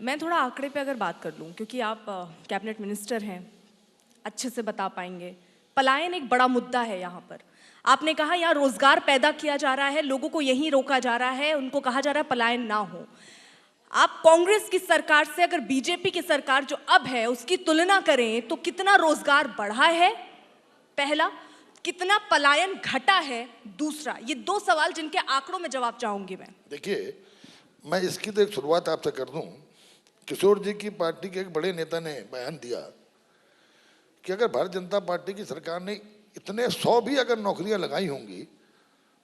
मैं थोड़ा आंकड़े पे अगर बात कर लूँ, क्योंकि आप कैबिनेट मिनिस्टर हैं, अच्छे से बता पाएंगे। पलायन एक बड़ा मुद्दा है यहाँ पर। आपने कहा यहाँ रोजगार पैदा किया जा रहा है, लोगों को यहीं रोका जा रहा है, उनको कहा जा रहा है पलायन ना हो। आप कांग्रेस की सरकार से अगर बीजेपी की सरकार जो अब है उसकी तुलना करें तो कितना रोजगार बढ़ा है, पहला, कितना पलायन घटा है, दूसरा। ये दो सवाल जिनके आंकड़ों में जवाब चाहूंगी मैं। देखिए, मैं इसकी तो एक शुरुआत आपसे कर दूं। किशोर जी की पार्टी के एक बड़े नेता ने बयान दिया कि अगर भारतीय जनता पार्टी की सरकार ने इतने 100 भी अगर नौकरियां लगाई होंगी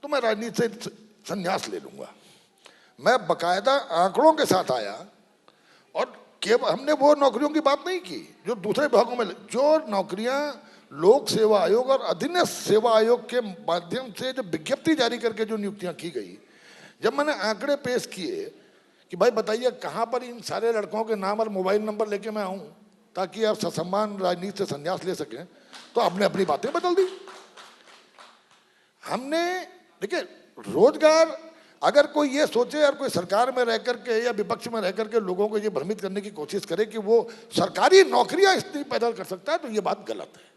तो मैं राजनीति से संन्यास ले लूंगा। मैं बकायदा आंकड़ों के साथ आया और केवल हमने वो नौकरियों की बात नहीं की जो दूसरे विभागों में, जो नौकरियां लोक सेवा आयोग और अधीनस्थ सेवा आयोग के माध्यम से जो विज्ञप्ति जारी करके जो नियुक्तियां की गई, जब मैंने आंकड़े पेश किए कि भाई बताइए कहाँ पर इन सारे लड़कों के नाम और मोबाइल नंबर लेके मैं आऊँ ताकि आप ससम्मान राजनीति से संन्यास ले सकें, तो आपने अपनी बातें बदल दी। हमने, देखिए, रोजगार, अगर कोई ये सोचे और कोई सरकार में रह करके या विपक्ष में रह करके लोगों को ये भ्रमित करने की कोशिश करे कि वो सरकारी नौकरियां इतनी पैदा कर सकता है, तो ये बात गलत है।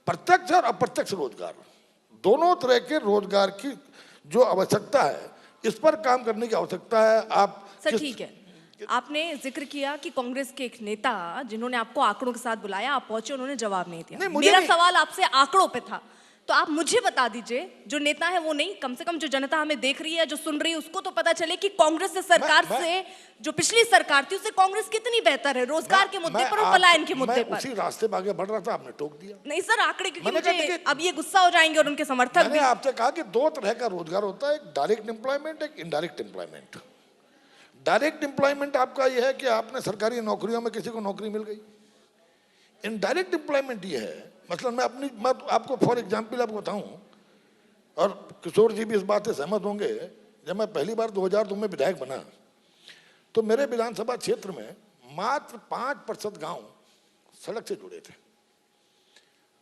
प्रत्यक्ष और अप्रत्यक्ष रोजगार, दोनों तरह के रोजगार की जो आवश्यकता है, इस पर काम करने की आवश्यकता है। आप सर ठीक है, आपने जिक्र किया कि कांग्रेस के एक नेता जिन्होंने आपको आंकड़ों के साथ बुलाया, आप पहुंचे, उन्होंने जवाब नहीं दिया। मेरा सवाल आपसे आंकड़ों पे था, तो आप मुझे बता दीजिए, जो नेता है वो नहीं, कम से कम जो जनता हमें देख रही है, जो सुन रही है, उसको तो पता चले कि कांग्रेस से सरकार से, जो पिछली सरकार थी, उससे कांग्रेस कितनी बेहतर है रोजगार के मुद्दे पर और पलायन के मुद्दे पर। उसी रास्ते में आगे बढ़ रहा था, आपने टोक दिया। नहीं सर, आंकड़े, क्योंकि मुझे अब ये गुस्सा हो जाएंगे और उनके समर्थक भी। मैंने आपसे कहा कि दो तरह का रोजगार होता है, एक डायरेक्ट एम्प्लॉयमेंट, एक इनडायरेक्ट एम्प्लॉयमेंट। डायरेक्ट एम्प्लॉयमेंट आपका यह है कि आपने सरकारी नौकरियों में किसी को नौकरी मिल गई। इनडायरेक्ट एम्प्लॉयमेंट ये है, मतलब मैं आपको फॉर एग्जाम्पल आपको बताऊं, और किशोर जी भी इस बात से सहमत होंगे, जब मैं पहली बार 2002 में विधायक बना तो मेरे विधानसभा क्षेत्र में मात्र 5% गांव सड़क से जुड़े थे।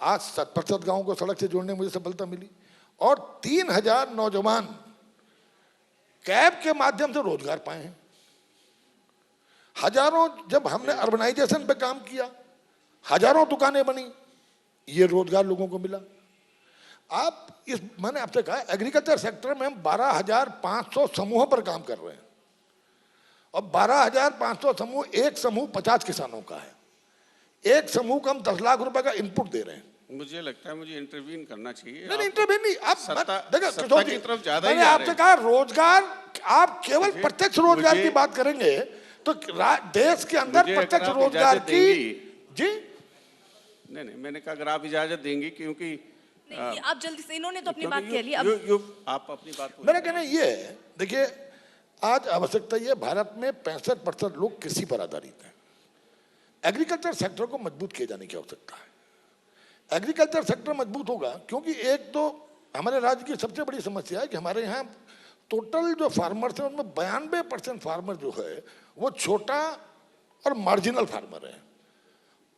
आज 7% गांवों को सड़क से जोड़ने में मुझे सफलता मिली और 3000 नौजवान कैब के माध्यम से रोजगार पाए हैं। हजारों, जब हमने अर्बनाइजेशन पे काम किया, हजारों दुकानें बनी, ये रोजगार लोगों को मिला। आप इस, मैंने आपसे कहा, एग्रीकल्चर सेक्टर में हम 12,500 समूहों पर काम कर रहे हैं और 12,500 समूह, एक समूह 50 किसानों का है। एक समूह को हम 10 लाख रुपए का इनपुट दे रहे हैं। मुझे लगता है मुझे इंटरवीन करना चाहिए। नहीं, इंटरवीन नहीं, आप सत्ता की तरफ ज्यादा ही मैंने आपसे कहा रोजगार, आप केवल प्रत्यक्ष रोजगार की बात करेंगे तो देश के अंदर प्रत्यक्ष रोजगार की, जी नहीं, मैंने कहा अगर आप इजाजत देंगी, क्योंकि नहीं, आप जल्दी से, इन्होंने तो अपनी बात कह ली, अब आप अपनी बात। मेरा कहना ये है, देखिए, आज आवश्यकता ये, भारत में 65% लोग कृषि पर आधारित हैं। एग्रीकल्चर सेक्टर को मजबूत किए जाने की आवश्यकता है। एग्रीकल्चर सेक्टर मजबूत होगा क्योंकि एक तो हमारे राज्य की सबसे बड़ी समस्या है कि हमारे यहाँ टोटल जो फार्मर्स हैं उनमें 92% फार्मर जो है वो छोटा और मार्जिनल फार्मर है।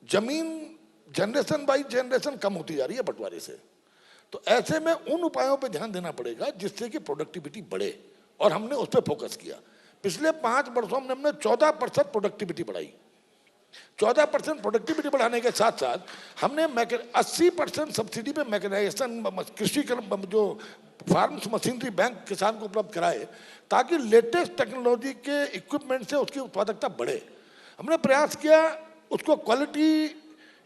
जमीन जनरेशन बाई जनरेशन कम होती जा रही है बंटवारे से। तो ऐसे में उन उपायों पे ध्यान देना पड़ेगा जिससे कि प्रोडक्टिविटी बढ़े, और हमने उस पर फोकस किया। पिछले 5 वर्षों में हमने 14% प्रोडक्टिविटी बढ़ाई। 14% प्रोडक्टिविटी बढ़ाने के साथ साथ हमने 80% सब्सिडी पे मैकेनाइजेशन, कृषि जो फार्म्स मशीनरी बैंक किसान को उपलब्ध कराए ताकि लेटेस्ट टेक्नोलॉजी के इक्विपमेंट से उसकी उत्पादकता बढ़े। हमने प्रयास किया उसको क्वालिटी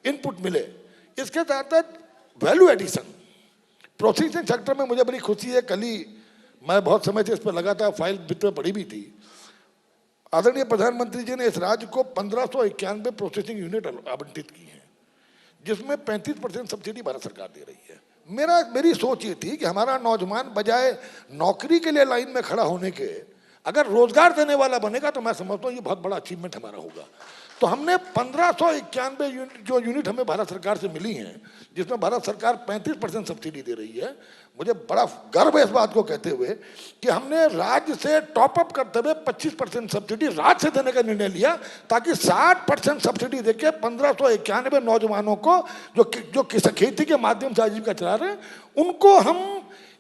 इनपुट मिले। इसके साथ साथ वैल्यू एडिशन, प्रोसेसिंग सेक्टर में मुझे बड़ी खुशी है। कल ही मैं बहुत समय से इस पर लगा था, फाइल वित्त में पड़ी भी थी। आदरणीय प्रधानमंत्री जी ने इस राज्य को 1591 प्रोसेसिंग यूनिट आवंटित की हैं, जिसमें 35% सब्सिडी भारत सरकार दे रही है। मेरी सोच ये थी कि हमारा नौजवान बजाय नौकरी के लिए लाइन में खड़ा होने के अगर रोजगार देने वाला बनेगा तो मैं समझता हूँ ये बहुत बड़ा अचीवमेंट हमारा होगा। तो हमने 1591 जो यूनिट हमें भारत सरकार से मिली हैं, जिसमें भारत सरकार 35% सब्सिडी दे रही है। मुझे बड़ा गर्व है इस बात को कहते हुए कि हमने राज्य से टॉपअप करते हुए 25% सब्सिडी राज्य से देने का निर्णय लिया ताकि 60% सब्सिडी देके 1591 नौजवानों को जो खेती के माध्यम से आजीविका चला रहे हैं, उनको हम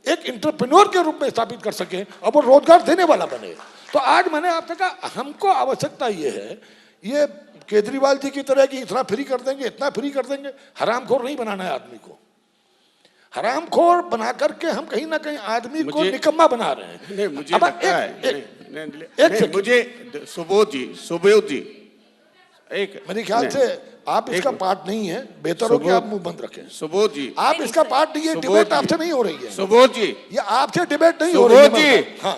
एक इंटरप्रेन्योर के रूप में स्थापित कर सके और वो रोजगार देने वाला बने। तो आज मैंने आपसे कहा हमको आवश्यकता ये है, ये केजरीवाल जी की तरह की इतना फ्री कर देंगे, इतना फ्री कर देंगे, हरामखोर नहीं बनाना है आदमी को। हरामखोर बना करके हम कहीं ना कहीं आदमी को निकम्मा बना रहे हैं। नहीं, मुझे लगता है एक मुझे सुबोध जी एक मेरे ख्याल से आप इसका पार्ट नहीं है, बेहतर हो कि आप मुंह बंद रखें। सुबोध जी, आप इसका पार्ट नहीं है, डिबेट आपसे नहीं हो रही है। सुबोध जी, ये आपसे डिबेट नहीं हो रही है। सुबोध जी, हाँ,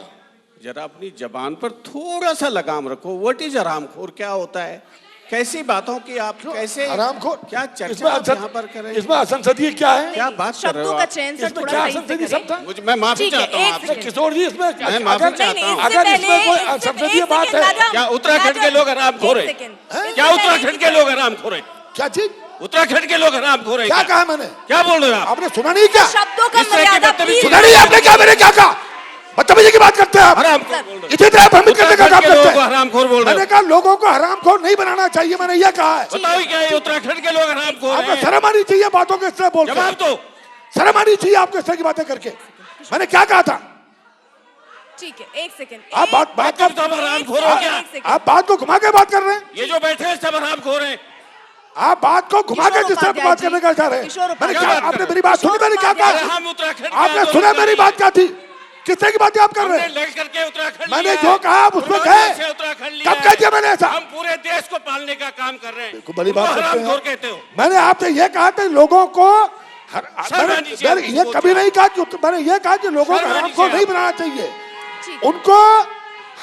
जरा अपनी जबान पर थोड़ा सा लगाम रखो। व्हाट इज हरामखोर, क्या होता है? कैसी बातों की आप कैसे हरामखोर क्या चर्चा आप यहाँ पर कर रहे हैं? इसमें असंसदीय क्या है? क्या बात कर रहे हो शब्दों का आप? चयन सर इसमें थोड़ा क्या सही से असंसदीय करें। शब्द था? मुझे मैं माफी ठीक है, चाहता हूँ एक आपसे। सेकंड। किशोर जी, इसमें मैं माफी अगर चाहता हूँ। अगर इसमें कोई असंसदीय बात है, क्या उत्तराखंड के लोग हरामखोर हैं? क्या उत्तराखंड के लोग हरामखोर हैं? क्या चीज, उत्तराखंड के लोग हरामखोर हैं? क्या कहा मैंने? क्या बोल रहे हो आप? आपने सुना नहीं क्या? शब्दों का इस तरह की मर्यादा बदतमीजी प्लीज। सुना नहीं आपने क्या मैंने क्या कहा? बदतमीजी की बात करते हैं आप, हरामखोर बोल रहे हो। इसी तरह भ्रमित करने का काम उत्तराखंड के करते लोगों को हैं। हरामखोर बोल रहे मैंने हो। कहा लोगों को हरामखोर नहीं बनाना चाहिए, मैंने ये कहा है। बताओ क्या है, उत्तराखंड के लोग हरामखोर आपको हैं? शर्म आनी चाहिए बातों के इस तरह बोलते जवाब हैं। दो। शर्म आनी चाहिए आपको इस तरह की बातें करके। मैंने क्या कहा था? ठीक है, एक सेकंड। आप बात तुम सब हरामखोर हो क्या? आप बात को घुमा के बात कर रहे हैं। ये जो बैठे हैं सब हरामखोर हैं। आप बात को घुमा के जिस तरह किशोर बात करने का चाह रहे किशोर हैं। मैंने उपाध्याय। क्या, क्या बात आपने कर मेरी बात सुनी? मैंने क्या किशोर अरे कहा? हम उत्तराखंड के आपने आंदोलन सुना कर मेरी रहे बात क्या थी? किस तरह की बातें आप कर रहे हैं। हैं? लड़ करके उत्तराखंड मैंने लिया जो है। कहा आप उसमें पूर्वांचल गए। से उत्तराखंड लिया कब है। कह दिया मैंने ऐसा? हम पूरे देश को पालने का काम कर रहे हैं। बिल्कुल बड़ी बात उनको करते हरामखोर हैं। कहते हो। मैंने आपसे ये कहा था लोगों को शर्म आनी चाहिए मैंने ये आपको। कभी नहीं कहा कि मैंने ये कहा कि लोगों को शर्म आनी हरामखोर चाहिए नहीं बनाना चाहिए। ठीक। उनको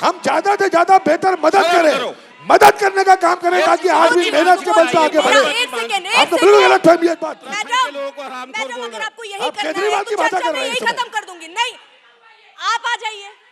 हम ज्यादा से ज्यादा बेहतर मदद शर्म करें, करो। मदद करने का काम करें ताकि आदमी मेहनत के बल पे आगे बढ़े। एक सेकंड, आप तो बिल्कुल गलत फहमी है इस बात। उत्तराखंड के लोगों को हरामखोर मैडम बोल अगर रहे हो। आपको यही आप करना केजरीवाल है की तो भाषा चर्चा कर में रहे हैं यही इस समय। खत्म कर दूंगी। नहीं, आप आ जाइए।